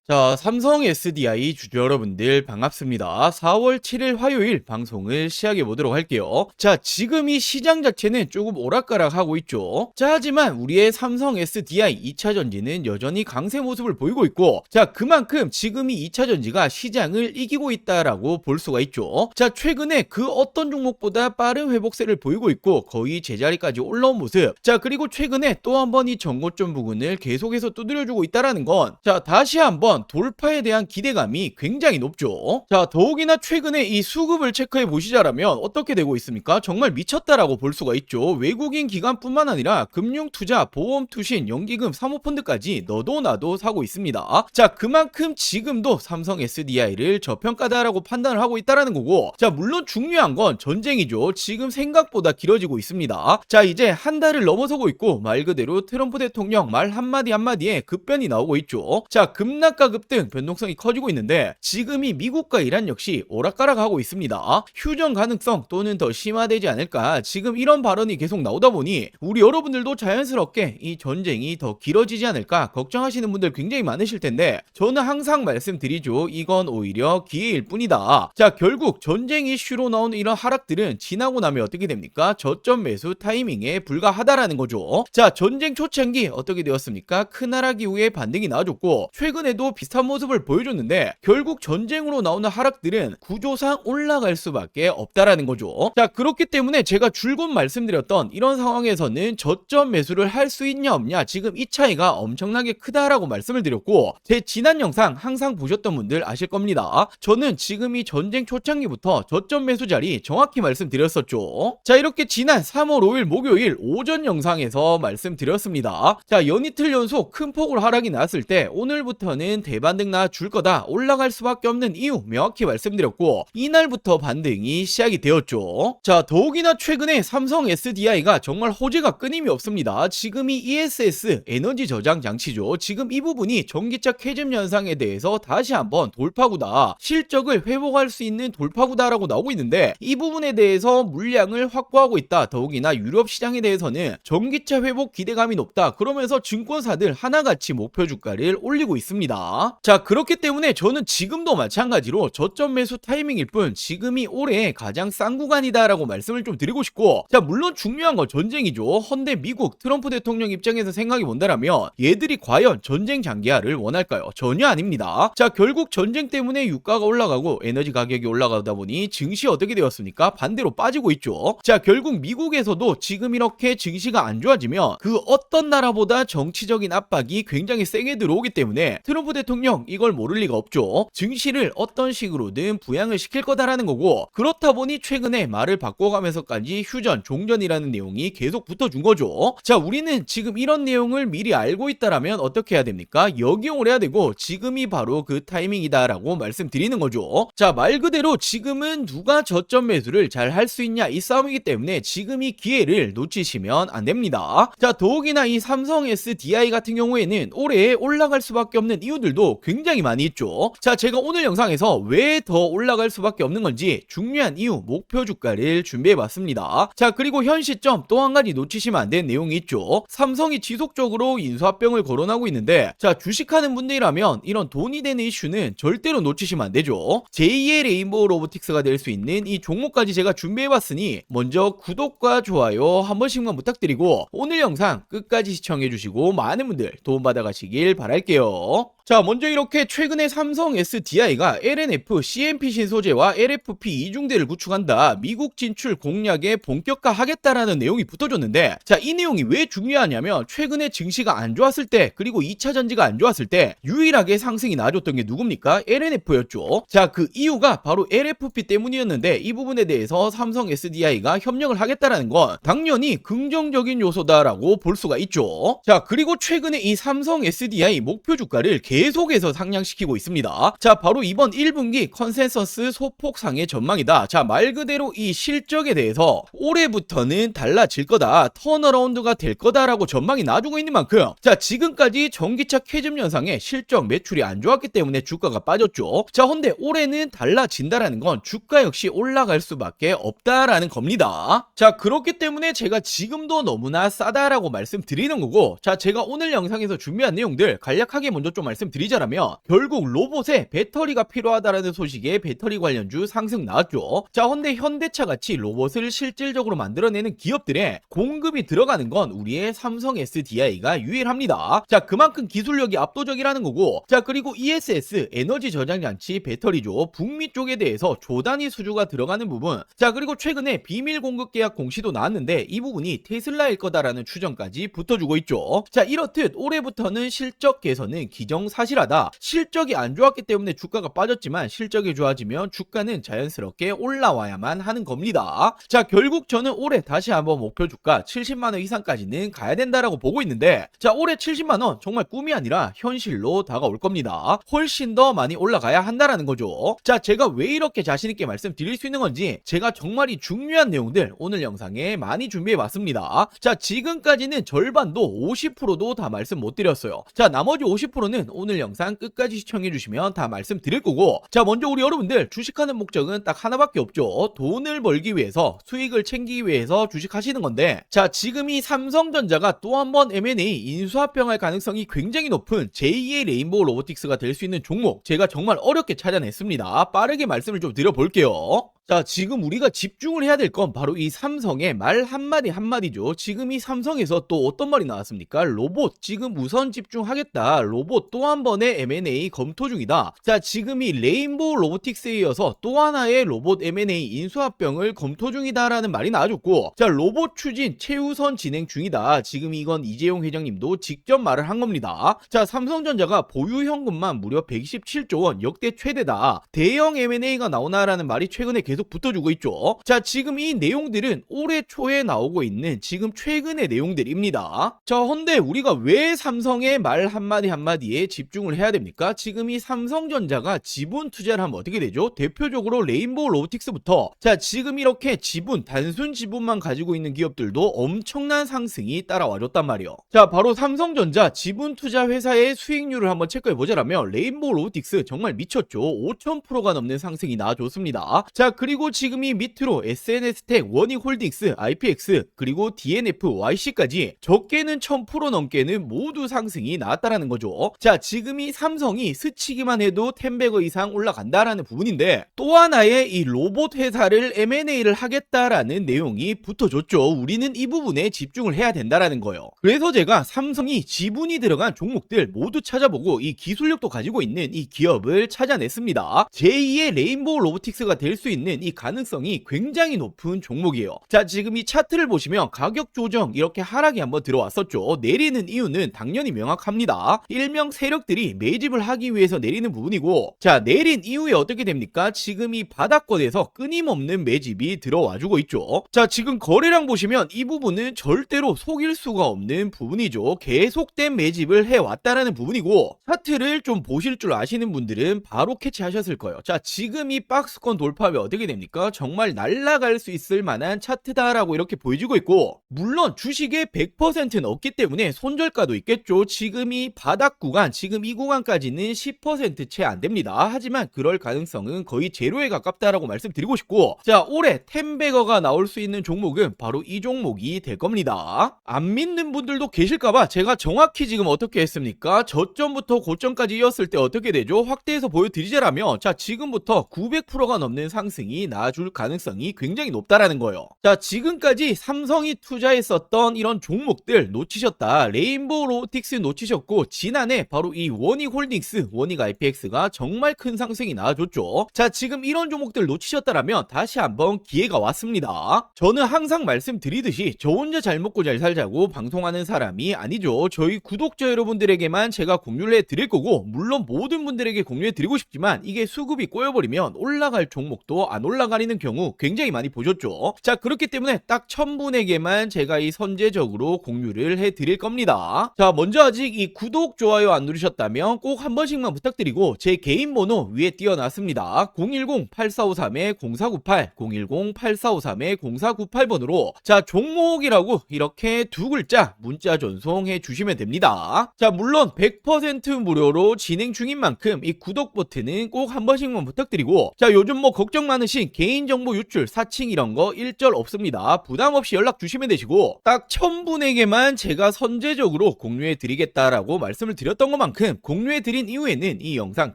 자, 삼성 SDI 주주 여러분들 반갑습니다. 4월 7일 화요일 방송을 시작해 보도록 할게요. 자, 지금 이 시장 자체는 조금 오락가락하고 있죠. 자, 하지만 우리의 삼성 SDI 2차 전지는 여전히 강세 모습을 보이고 있고, 자, 그만큼 지금 이 2차 전지가 시장을 이기고 있다라고 볼 수가 있죠. 자, 최근에 그 어떤 종목보다 빠른 회복세를 보이고 있고 거의 제자리까지 올라온 모습. 자, 그리고 최근에 또 한 번 이 전고점 부근을 계속해서 두드려주고 있다라는 건, 자, 다시 한번 돌파에 대한 기대감이 굉장히 높죠. 자, 더욱이나 최근에 이 수급을 체크해 보시자라면 어떻게 되고 있습니까? 정말 미쳤다라고 볼 수가 있죠. 외국인 기관뿐만 아니라 금융, 투자, 보험, 투신, 연기금, 사모펀드까지 너도 나도 사고 있습니다. 자, 그만큼 지금도 삼성 SDI를 저평가다라고 판단을 하고 있다라는 거고, 자, 물론 중요한 건 전쟁이죠. 지금 생각보다 길어지고 있습니다. 자, 이제 한 달을 넘어서고 있고 말 그대로 트럼프 대통령 말 한마디 한마디에 급변이 나오고 있죠. 자, 급락과 급등 변동성이 커지고 있는데 지금 이 미국과 이란 역시 오락가락하고 있습니다. 휴전 가능성 또는 더 심화되지 않을까, 지금 이런 발언이 계속 나오다 보니 우리 여러분들도 자연스럽게 이 전쟁이 더 길어지지 않을까 걱정하시는 분들 굉장히 많으실 텐데, 저는 항상 말씀드리죠. 이건 오히려 기회일 뿐이다. 자, 결국 전쟁 이슈로 나오는 이런 하락들은 지나고 나면 어떻게 됩니까? 저점 매수 타이밍에 불과하다라는 거죠. 자, 전쟁 초창기 어떻게 되었습니까? 큰 하락 이후에 반등이 나와줬고 최근에도 비슷한 모습을 보여줬는데, 결국 전쟁으로 나오는 하락들은 구조상 올라갈 수밖에 없다라는 거죠. 자, 그렇기 때문에 제가 줄곧 말씀드렸던 이런 상황에서는 저점 매수를 할 수 있냐 없냐, 지금 이 차이가 엄청나게 크다라고 말씀을 드렸고, 제 지난 영상 항상 보셨던 분들 아실 겁니다. 저는 지금 이 전쟁 초창기부터 저점 매수 자리 정확히 말씀드렸었죠. 자, 이렇게 지난 3월 5일 목요일 오전 영상에서 말씀드렸습니다. 자, 연이틀 연속 큰 폭으로 하락이 나왔을 때 오늘부터는 대반등 나와줄 거다, 올라갈 수밖에 없는 이유 명확히 말씀드렸고, 이날부터 반등이 시작이 되었죠. 자, 더욱이나 최근에 삼성 SDI가 정말 호재가 끊임이 없습니다. 지금 이 ESS 에너지 저장 장치죠. 지금 이 부분이 전기차 캐즘 현상에 대해서 다시 한번 돌파구다, 실적을 회복할 수 있는 돌파구다라고 나오고 있는데, 이 부분에 대해서 물량을 확보하고 있다. 더욱이나 유럽 시장에 대해서는 전기차 회복 기대감이 높다, 그러면서 증권사들 하나같이 목표 주가를 올리고 있습니다. 자, 그렇기 때문에 저는 지금도 마찬가지로 저점 매수 타이밍일 뿐 지금이 올해 가장 싼 구간이다라고 말씀을 좀 드리고 싶고, 자, 물론 중요한 건 전쟁이죠. 헌데 미국 트럼프 대통령 입장에서 생각이 뭔다라면 얘들이 과연 전쟁 장기화를 원할까요? 전혀 아닙니다. 자, 결국 전쟁 때문에 유가가 올라가고 에너지 가격이 올라가다 보니 증시 어떻게 되었습니까? 반대로 빠지고 있죠. 자, 결국 미국에서도 지금 이렇게 증시가 안 좋아지면 그 어떤 나라보다 정치적인 압박이 굉장히 세게 들어오기 때문에 트럼프 대통령 이걸 모를 리가 없죠. 증시를 어떤 식으로든 부양을 시킬 거다라는 거고, 그렇다 보니 최근에 말을 바꿔가면서까지 휴전, 종전이라는 내용이 계속 붙어준 거죠. 자, 우리는 지금 이런 내용을 미리 알고 있다라면 어떻게 해야 됩니까? 역이용을 해야 되고, 지금이 바로 그 타이밍이다라고 말씀드리는 거죠. 자, 말 그대로 지금은 누가 저점 매수를 잘 할 수 있냐 이 싸움이기 때문에 지금 이 기회를 놓치시면 안 됩니다. 자, 더욱이나 이 삼성 SDI 같은 경우에는 올해 올라갈 수밖에 없는 이유들도 굉장히 많이 있죠. 자, 제가 오늘 영상에서 왜 더 올라갈 수밖에 없는 건지 중요한 이유, 목표 주가를 준비해 봤습니다. 자, 그리고 현 시점 또 한 가지 놓치시면 안 되는 내용이 있죠. 삼성이 지속적으로 인수합병을 거론하고 있는데, 자, 주식하는 분들이라면 이런 돈이 되는 이슈는 절대로 놓치시면 안 되죠. 제2의 레인보우 로보틱스가 될 수 있는 이 종목까지 제가 준비해 봤으니 먼저 구독과 좋아요 한 번씩만 부탁드리고 오늘 영상 끝까지 시청해 주시고 많은 분들 도움받아 가시길 바랄게요. 자, 먼저 이렇게 최근에 삼성 SDI가 LNF, CMP 신소재와 LFP 이중대를 구축한다, 미국 진출 공략에 본격화하겠다라는 내용이 붙어줬는데, 자, 이 내용이 왜 중요하냐면 최근에 증시가 안 좋았을 때, 그리고 2차 전지가 안 좋았을 때 유일하게 상승이 나와줬던 게 누굽니까? LNF였죠. 자, 그 이유가 바로 LFP 때문이었는데, 이 부분에 대해서 삼성 SDI가 협력을 하겠다라는 건 당연히 긍정적인 요소다라고 볼 수가 있죠. 자, 그리고 최근에 이 삼성 SDI 목표 주가를 계속해서 상향시키고 있습니다. 자, 바로 이번 1분기 컨센서스 소폭상의 전망이다. 자, 말 그대로 이 실적에 대해서 올해부터는 달라질 거다, 턴어라운드가 될 거다라고 전망이 나와주고 있는 만큼, 자, 지금까지 전기차 캐즘 현상에 실적 매출이 안 좋았기 때문에 주가가 빠졌죠. 자, 근데 올해는 달라진다라는 건 주가 역시 올라갈 수밖에 없다라는 겁니다. 자, 그렇기 때문에 제가 지금도 너무나 싸다라고 말씀드리는 거고, 자, 제가 오늘 영상에서 준비한 내용들 간략하게 먼저 좀 말씀 말씀드리자라면 결국 로봇에 배터리가 필요하다라는 소식에 배터리 관련주 상승 나왔죠. 자, 근데 현대차 같이 로봇을 실질적으로 만들어내는 기업들의 공급이 들어가는 건 우리의 삼성 SDI가 유일합니다. 자, 그만큼 기술력이 압도적이라는 거고, 자, 그리고 ESS 에너지 저장 장치 배터리죠. 북미 쪽에 대해서 조단위 수주가 들어가는 부분. 자, 그리고 최근에 비밀 공급 계약 공시도 나왔는데 이 부분이 테슬라일 거다라는 추정까지 붙어주고 있죠. 자, 이렇듯 올해부터는 실적 개선은 기정사실하다. 실적이 안 좋았기 때문에 주가가 빠졌지만 실적이 좋아지면 주가는 자연스럽게 올라와야만 하는 겁니다. 자, 결국 저는 올해 다시 한번 목표 주가 70만원 이상까지는 가야 된다라고 보고 있는데, 자, 올해 70만원 정말 꿈이 아니라 현실로 다가올 겁니다. 훨씬 더 많이 올라가야 한다라는 거죠. 자, 제가 왜 이렇게 자신있게 말씀드릴 수 있는 건지 제가 정말 이 중요한 내용들 오늘 영상에 많이 준비해 봤습니다. 자, 지금까지는 절반도 50%도 다 말씀 못 드렸어요. 자, 나머지 50%는 오늘 영상 끝까지 시청해 주시면 다 말씀드릴 거고, 자, 먼저 우리 여러분들 주식하는 목적은 딱 하나밖에 없죠. 돈을 벌기 위해서, 수익을 챙기기 위해서 주식하시는 건데, 자, 지금 이 삼성전자가 또 한 번 M&A 인수합병할 가능성이 굉장히 높은 제2의 레인보우 로보틱스가 될 수 있는 종목 제가 정말 어렵게 찾아냈습니다. 빠르게 말씀을 좀 드려볼게요. 자, 지금 우리가 집중을 해야 될 건 바로 이 삼성의 말 한마디 한마디죠. 지금 이 삼성에서 또 어떤 말이 나왔습니까? 로봇 지금 우선 집중하겠다. 로봇 또 한 번의 M&A 검토 중이다. 자, 지금 이 레인보우 로보틱스에 이어서 또 하나의 로봇 M&A 인수합병을 검토 중이다라는 말이 나와줬고, 자, 로봇 추진 최우선 진행 중이다. 지금 이건 이재용 회장님도 직접 말을 한 겁니다. 자, 삼성전자가 보유 현금만 무려 127조 원 역대 최대다. 대형 M&A가 나오나라는 말이 최근에 계속 붙어주고 있죠. 자, 지금 이 내용들은 올해 초에 나오고 있는 지금 최근의 내용들입니다. 자, 헌데 우리가 왜 삼성의 말 한마디 한마디에 집중을 해야 됩니까? 지금 이 삼성전자가 지분 투자를 하면 어떻게 되죠? 대표적으로 레인보우 로보틱스부터, 자, 지금 이렇게 지분, 단순 지분만 가지고 있는 기업들도 엄청난 상승이 따라와줬단 말이에요. 자, 바로 삼성전자 지분 투자 회사의 수익률을 한번 체크해 보자라면 레인보우 로보틱스 정말 미쳤죠. 5000%가 넘는 상승이 나와줬습니다. 자, 그리고 지금 이 밑으로 SNS텍, 원익홀딩스, IPX, 그리고 DNF, YC까지 적게는 1000% 넘게는 모두 상승이 나왔다라는 거죠. 자, 지금 이 삼성이 스치기만 해도 10배거 이상 올라간다라는 부분인데, 또 하나의 이 로봇 회사를 M&A를 하겠다라는 내용이 붙어줬죠. 우리는 이 부분에 집중을 해야 된다라는 거예요. 그래서 제가 삼성이 지분이 들어간 종목들 모두 찾아보고 이 기술력도 가지고 있는 이 기업을 찾아냈습니다. 제2의 레인보우 로보틱스가 될 수 있는 이 가능성이 굉장히 높은 종목이에요. 자, 지금 이 차트를 보시면 가격 조정 이렇게 하락이 한번 들어왔었죠. 내리는 이유는 당연히 명확합니다. 일명 세력들이 매집을 하기 위해서 내리는 부분이고, 자, 내린 이후에 어떻게 됩니까? 지금 이 바닥권에서 끊임없는 매집이 들어와주고 있죠. 자, 지금 거래량 보시면 이 부분은 절대로 속일 수가 없는 부분이죠. 계속된 매집을 해왔다라는 부분이고, 차트를 좀 보실 줄 아시는 분들은 바로 캐치하셨을 거예요. 자, 지금 이 박스권 돌파하면 어떻게 됩니까? 정말 날아갈 수 있을 만한 차트다라고 이렇게 보여지고 있고, 물론 주식의 100%는 없기 때문에 손절가도 있겠죠. 지금 이 바닥 구간, 지금 이 구간까지는 10% 채 안 됩니다. 하지만 그럴 가능성은 거의 제로에 가깝다라고 말씀드리고 싶고, 자, 올해 10배거가 나올 수 있는 종목은 바로 이 종목이 될 겁니다. 안 믿는 분들도 계실까봐 제가 정확히 지금 어떻게 했습니까? 저점부터 고점까지 이었을 때 어떻게 되죠? 확대해서 보여드리자라면, 자, 지금부터 900%가 넘는 상승이 나와줄 가능성이 굉장히 높다라는 거예요. 자, 지금까지 삼성이 투자했었던 이런 종목들 놓치셨다. 레인보우 로보틱스 놓치셨고, 지난해 바로 이 원익홀딩스, 원익 IPX가 정말 큰 상승이 나와줬죠. 자, 지금 이런 종목들 놓치셨다라면 다시 한번 기회가 왔습니다. 저는 항상 말씀드리듯이 저 혼자 잘 먹고 잘 살자고 방송하는 사람이 아니죠. 저희 구독자 여러분들에게만 제가 공유를 해드릴 거고, 물론 모든 분들에게 공유해드리고 싶지만 이게 수급이 꼬여버리면 올라갈 종목도 안 올라가리는 경우 굉장히 많이 보셨죠. 자, 그렇기 때문에 딱 1000분에게만 제가 이 선제적으로 공유를 해드릴 겁니다. 자, 먼저 아직 이 구독, 좋아요 안 누르셨다면 꼭 한 번씩만 부탁드리고, 제 개인 번호 위에 띄워놨습니다. 010-8453-0498, 010-8453-0498번으로 자, 종목이라고 이렇게 두 글자 문자 전송해 주시면 됩니다. 자, 물론 100% 무료로 진행 중인 만큼 이 구독 버튼은 꼭 한 번씩만 부탁드리고, 자, 요즘 뭐 걱정 많으신 대신 개인정보 유출, 사칭 이런 거 일절 없습니다. 부담 없이 연락 주시면 되시고 딱 1000분에게만 제가 선제적으로 공유해 드리겠다라고 말씀을 드렸던 것만큼 공유해 드린 이후에는 이 영상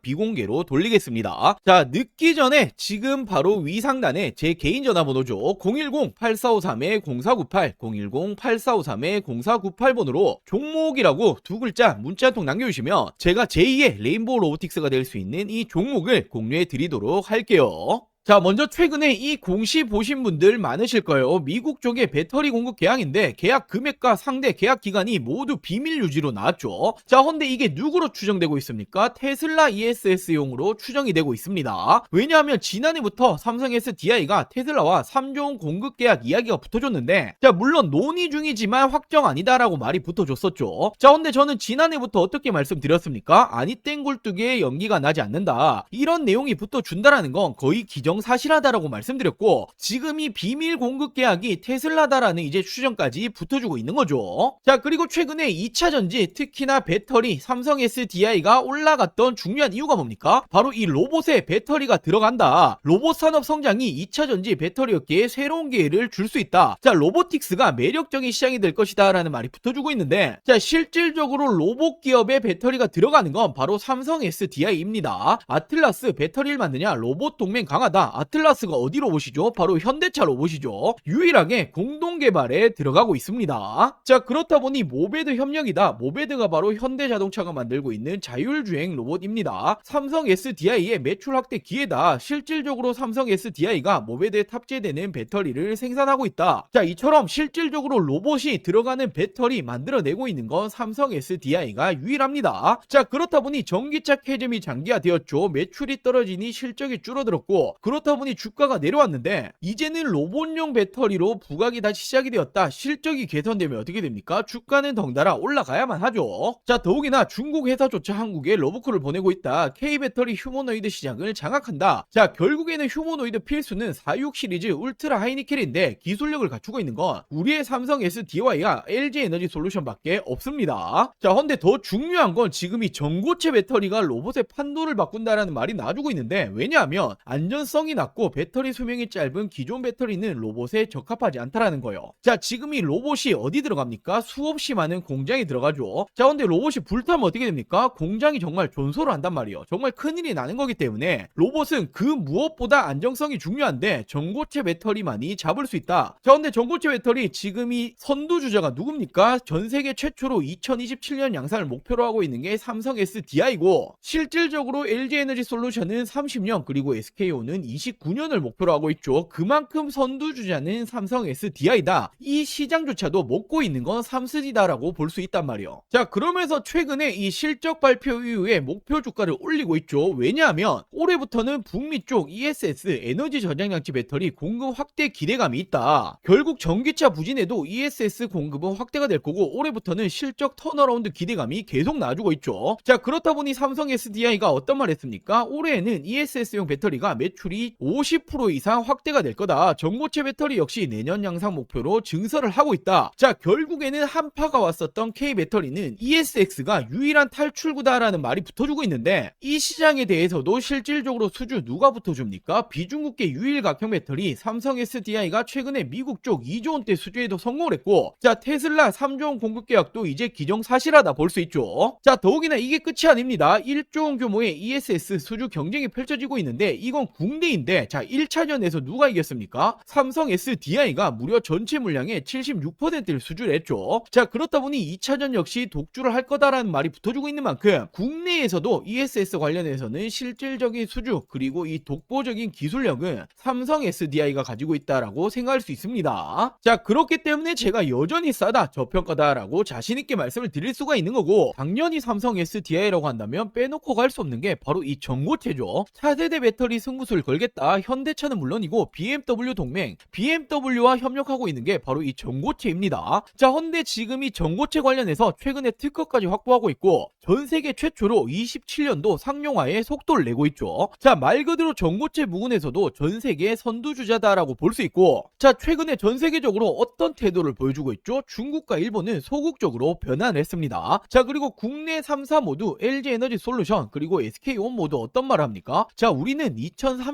비공개로 돌리겠습니다. 자, 늦기 전에 지금 바로 위 상단에 제 개인 전화번호죠. 010-8453-0498 010-8453-0498번으로 종목이라고 두 글자 문자 한 통 남겨주시면 제가 제2의 레인보우 로보틱스가 될 수 있는 이 종목을 공유해 드리도록 할게요. 자, 먼저 최근에 이 공시 보신 분들 많으실 거예요. 미국 쪽의 배터리 공급 계약인데 계약 금액과 상대 계약 기간이 모두 비밀 유지로 나왔죠. 자, 근데 이게 누구로 추정되고 있습니까? 테슬라 ESS용으로 추정이 되고 있습니다. 왜냐하면 지난해부터 삼성 SDI가 테슬라와 3조 원 공급 계약 이야기가 붙어줬는데, 자, 물론 논의 중이지만 확정 아니다라고 말이 붙어줬었죠. 자, 근데 저는 지난해부터 어떻게 말씀드렸습니까? 아니 땡굴뚝에 연기가 나지 않는다, 이런 내용이 붙어준다라는 건 거의 기정사실하다라고 말씀드렸고, 지금 이 비밀 공급 계약이 테슬라다라는 이제 추정까지 붙어주고 있는 거죠. 자, 그리고 최근에 2차 전지, 특히나 배터리, 삼성 SDI가 올라갔던 중요한 이유가 뭡니까? 바로 이 로봇에 배터리가 들어간다. 로봇 산업 성장이 2차 전지 배터리 업계에 새로운 기회를 줄 수 있다. 자, 로보틱스가 매력적인 시장이 될 것이다 라는 말이 붙어주고 있는데, 자, 실질적으로 로봇 기업에 배터리가 들어가는 건 바로 삼성 SDI입니다. 아틀라스 배터리를 만드냐? 로봇 동맹 강하다. 아틀라스가 어디 로봇이죠? 바로 현대차 로봇이죠. 유일하게 공동 개발에 들어가고 있습니다. 자, 그렇다 보니 모베드 협력이다. 모베드가 바로 현대자동차가 만들고 있는 자율주행 로봇입니다. 삼성 SDI의 매출 확대 기회다. 실질적으로 삼성 SDI가 모베드에 탑재되는 배터리를 생산하고 있다. 자, 이처럼 실질적으로 로봇이 들어가는 배터리 만들어내고 있는 건 삼성 SDI가 유일합니다. 자, 그렇다 보니 전기차 캐즘이 장기화되었죠. 매출이 떨어지니 실적이 줄어들었고, 그렇다 보니 주가가 내려왔는데, 이제는 로봇용 배터리로 부각이 다시 시작이 되었다. 실적이 개선되면 어떻게 됩니까? 주가는 덩달아 올라가야만 하죠. 자, 더욱이나 중국 회사조차 한국에 러브콜을 보내고 있다. K배터리 휴머노이드 시장을 장악한다. 자, 결국에는 휴머노이드 필수는 46 시리즈 울트라 하이니켈인데 기술력을 갖추고 있는 건 우리의 삼성 SDI와 LG 에너지 솔루션밖에 없습니다. 자, 근데 더 중요한 건 지금 이 전고체 배터리가 로봇의 판도를 바꾼다라는 말이 나와주고 있는데, 왜냐하면 안전성이 낮고 배터리 수명이 짧은 기존 배터리는 로봇에 적합하지 않다라는 거예요. 자, 지금 이 로봇이 어디 들어갑니까? 수없이 많은 공장에 들어가죠. 자, 근데 로봇이 불타면 어떻게 됩니까? 공장이 정말 존소를 한단 말이에요. 정말 큰일이 나는 거기 때문에 로봇은 그 무엇보다 안정성이 중요한데 전고체 배터리만이 잡을 수 있다. 자, 근데 전고체 배터리 지금 이 선두주자가 누굽니까? 전 세계 최초로 2027년 양산을 목표로 하고 있는 게 삼성 SDI고, 실질적으로 LG 에너지 솔루션은 30년, 그리고 SK온은 29년을 목표로 하고 있죠. 그만큼 선두주자는 삼성 SDI다. 이 시장조차도 먹고 있는 건 삼스디다라고 볼 수 있단 말이에요. 자, 그러면서 최근에 이 실적 발표 이후에 목표 주가를 올리고 있죠. 왜냐하면 올해부터는 북미 쪽 ESS 에너지 저장장치 배터리 공급 확대 기대감이 있다. 결국 전기차 부진에도 ESS 공급은 확대가 될 거고, 올해부터는 실적 턴어라운드 기대감이 계속 나와주고 있죠. 자, 그렇다 보니 삼성 SDI가 어떤 말 했습니까? 올해에는 ESS용 배터리가 매출이 50% 이상 확대가 될 거다. 전고체 배터리 역시 내년 양상 목표로 증설을 하고 있다. 자, 결국에는 한파가 왔었던 K배터리는 ESX가 유일한 탈출구다라는 말이 붙어주고 있는데, 이 시장에 대해서도 실질적으로 수주 누가 붙어줍니까? 비중국계 유일 각형 배터리 삼성 SDI가 최근에 미국 쪽 2조 원대 수주에도 성공을 했고, 자, 테슬라 3조 원 공급 계약도 이제 기정사실하다 볼 수 있죠. 자, 더욱이나 이게 끝이 아닙니다. 1조 원 규모의 ESS 수주 경쟁이 펼쳐지고 있는데, 이건 국내인데, 자, 1차전에서 누가 이겼습니까? 삼성 SDI가 무려 전체 물량의 76%를 수주를 했죠. 자, 그렇다 보니 2차전 역시 독주를 할 거다라는 말이 붙어주고 있는 만큼 국내에서도 ESS 관련해서는 실질적인 수주, 그리고 이 독보적인 기술력은 삼성 SDI가 가지고 있다라고 생각할 수 있습니다. 자, 그렇기 때문에 제가 여전히 싸다, 저평가다라고 자신있게 말씀을 드릴 수가 있는 거고, 당연히 삼성 SDI라고 한다면 빼놓고 갈 수 없는 게 바로 이 전고체죠. 차세대 배터리 승부수를 걸겠다. 현대차는 물론이고 BMW 동맹, BMW와 협력하고 있는 게 바로 이 전고체입니다. 자, 헌데 지금 이 전고체 관련해서 최근에 특허까지 확보하고 있고, 전 세계 최초로 27년도 상용화에 속도를 내고 있죠. 자, 말 그대로 전고체 부분에서도 전 세계 선두주자다라고 볼 수 있고, 자, 최근에 전 세계적으로 어떤 태도를 보여주고 있죠? 중국과 일본은 소극적으로 변환을 했습니다. 자, 그리고 국내 3사 모두 LG 에너지 솔루션 그리고 SK온 모두 어떤 말을 합니까? 자, 우리는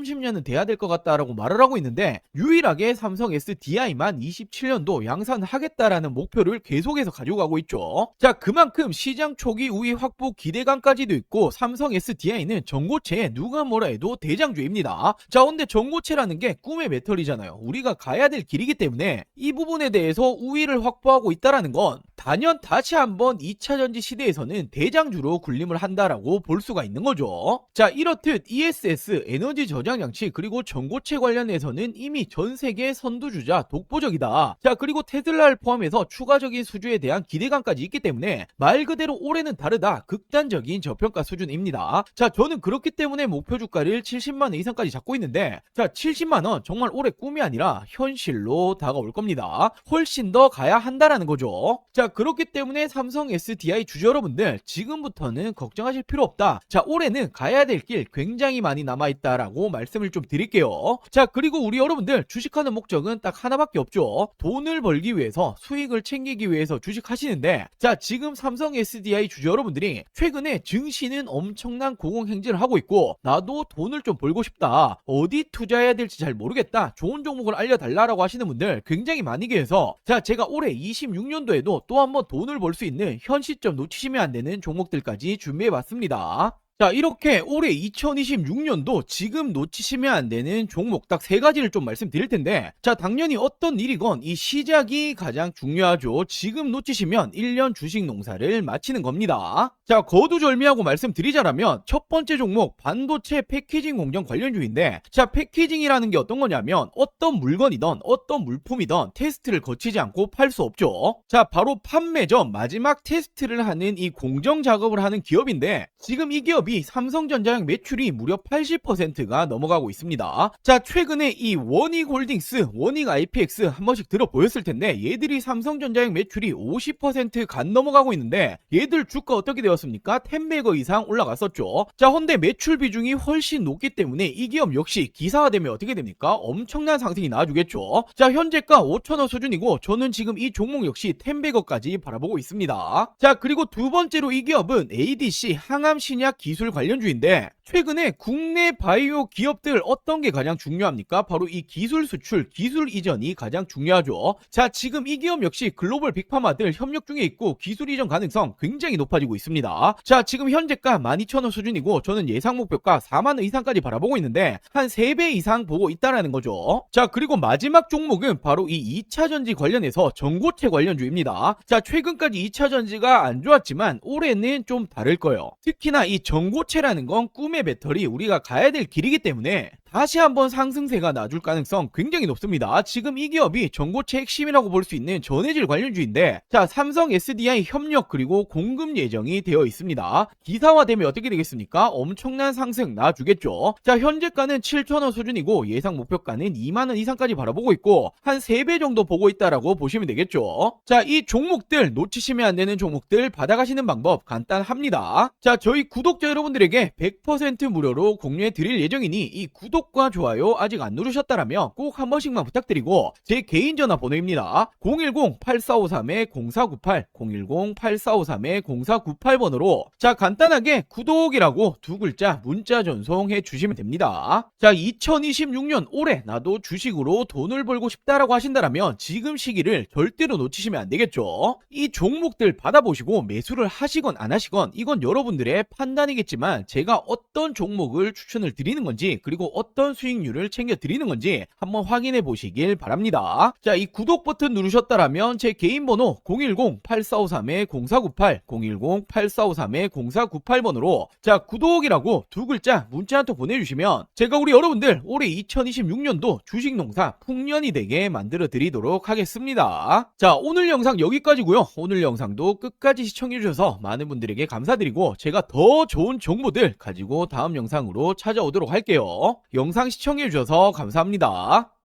30년은 돼야 될 것 같다라고 말을 하고 있는데 유일하게 삼성 SDI만 27년도 양산하겠다라는 목표를 계속해서 가지고 가고 있죠. 자, 그만큼 시장 초기 우위 확보 기대감까지도 있고 삼성 SDI는 전고체에 누가 뭐라 해도 대장주입니다. 자, 근데 전고체라는 게 꿈의 배터리잖아요. 우리가 가야 될 길이기 때문에 이 부분에 대해서 우위를 확보하고 있다라는 건 단연 다시 한번 2차전지 시대에서는 대장주로 군림을 한다라고 볼 수가 있는 거죠. 자, 이렇듯 ESS, 에너지 저장 장치, 그리고 전고체 관련해서는 이미 전 세계 선두주자, 독보적이다. 자, 그리고 테슬라를 포함해서 추가적인 수주에 대한 기대감까지 있기 때문에 말 그대로 올해는 다르다, 극단적인 저평가 수준입니다. 자, 저는 그렇기 때문에 목표 주가를 70만원 이상까지 잡고 있는데, 자, 70만원 정말 올해 꿈이 아니라 현실로 다가올 겁니다. 훨씬 더 가야 한다라는 거죠. 자, 그렇기 때문에 삼성 SDI 주주 여러분들, 지금부터는 걱정하실 필요 없다. 자, 올해는 가야 될 길 굉장히 많이 남아있다라고 말씀을 좀 드릴게요. 자, 그리고 우리 여러분들 주식하는 목적은 딱 하나밖에 없죠. 돈을 벌기 위해서, 수익을 챙기기 위해서 주식하시는데, 자, 지금 삼성 SDI 주주 여러분들이 최근에 증시는 엄청난 고공행진을 하고 있고 나도 돈을 좀 벌고 싶다, 어디 투자해야 될지 잘 모르겠다, 좋은 종목을 알려달라라고 하시는 분들 굉장히 많이 계셔서, 자, 제가 올해 26년도에도 또 한번 돈을 벌 수 있는 현 시점 놓치시면 안 되는 종목들까지 준비해봤습니다. 자, 이렇게 올해 2026년도 지금 놓치시면 안 되는 종목 딱 3가지를 좀 말씀드릴 텐데, 자, 당연히 어떤 일이건 이 시작이 가장 중요하죠. 지금 놓치시면 1년 주식 농사를 마치는 겁니다. 자, 거두절미하고 말씀드리자라면 첫 번째 종목 반도체 패키징 공정 관련주인데, 자, 패키징이라는 게 어떤 거냐면 어떤 물건이든 어떤 물품이든 테스트를 거치지 않고 팔 수 없죠. 자, 바로 판매 전 마지막 테스트를 하는 이 공정 작업을 하는 기업인데, 지금 이 기업이 삼성전자의 매출이 무려 80%가 넘어가고 있습니다. 자, 최근에 이 원익홀딩스, 원익 IPX 한 번씩 들어보였을 텐데, 얘들이 삼성전자의 매출이 50% 간 넘어가고 있는데 얘들 주가 어떻게 되었습니까? 10배거 이상 올라갔었죠. 자, 헌데 매출 비중이 훨씬 높기 때문에 이 기업 역시 기사화되면 어떻게 됩니까? 엄청난 상승이 나와주겠죠. 자, 현재가 5,000원 수준이고 저는 지금 이 종목 역시 10배거까지 바라보고 있습니다. 자, 그리고 두 번째로 이 기업은 ADC 항암신약 기술 관련주인데, 최근에 국내 바이오 기업들 어떤 게 가장 중요합니까? 바로 이 기술 수출, 기술 이전이 가장 중요하죠. 자, 지금 이 기업 역시 글로벌 빅파마들 협력 중에 있고 기술 이전 가능성 굉장히 높아지고 있습니다. 자, 지금 현재가 12,000원 수준이고 저는 예상 목표가 4만원 이상까지 바라보고 있는데 한 3배 이상 보고 있다라는 거죠. 자, 그리고 마지막 종목은 바로 이 2차전지 관련해서 전고체 관련주입니다. 자, 최근까지 2차전지가 안 좋았지만 올해는 좀 다를 거예요. 특히나 이 전고체라는 건 꿈의 배터리, 우리가 가야 될 길이기 때문에 다시 한번 상승세가 나줄 가능성 굉장히 높습니다. 지금 이 기업이 전고체 핵심이라고 볼 수 있는 전해질 관련주인데, 자, 삼성 SDI 협력 그리고 공급 예정이 되어 있습니다. 기사화되면 어떻게 되겠습니까? 엄청난 상승 나주겠죠. 자, 현재가는 7,000원 수준이고 예상 목표가는 2만원 이상까지 바라보고 있고 한 3배 정도 보고 있다라고 보시면 되겠죠. 자, 이 종목들 놓치시면 안 되는 종목들 받아가시는 방법 간단합니다. 자, 저희 구독자 여러분들에게 100% 무료로 공유해 드릴 예정이니 이 구독과 좋아요 아직 안 누르셨다라면 꼭 한 번씩만 부탁드리고, 제 개인 전화번호입니다. 010-8453-0498 010-8453-0498번으로 자, 간단하게 구독이라고 2글자 문자 전송해 주시면 됩니다. 자, 2026년 올해 나도 주식으로 돈을 벌고 싶다라고 하신다라면 지금 시기를 절대로 놓치시면 안 되겠죠. 이 종목들 받아보시고 매수를 하시건 안 하시건 이건 여러분들의 판단이겠지만, 제가 어떤 종목을 추천을 드리는 건지 그리고 어떤 수익률을 챙겨 드리는 건지 한번 확인해 보시길 바랍니다. 자, 이 구독 버튼 누르셨다라면 제 개인 번호 010-8453-0498 010-8453-0498번으로 자, 구독이라고 2글자 문자 한 통 보내주시면 제가 우리 여러분들 올해 2026년도 주식농사 풍년이 되게 만들어 드리도록 하겠습니다. 자, 오늘 영상 여기까지고요. 오늘 영상도 끝까지 시청해 주셔서 많은 분들에게 감사드리고 제가 더 좋은 정보들 가지고 다음 영상으로 찾아오도록 할게요. 영상 시청해 주셔서 감사합니다.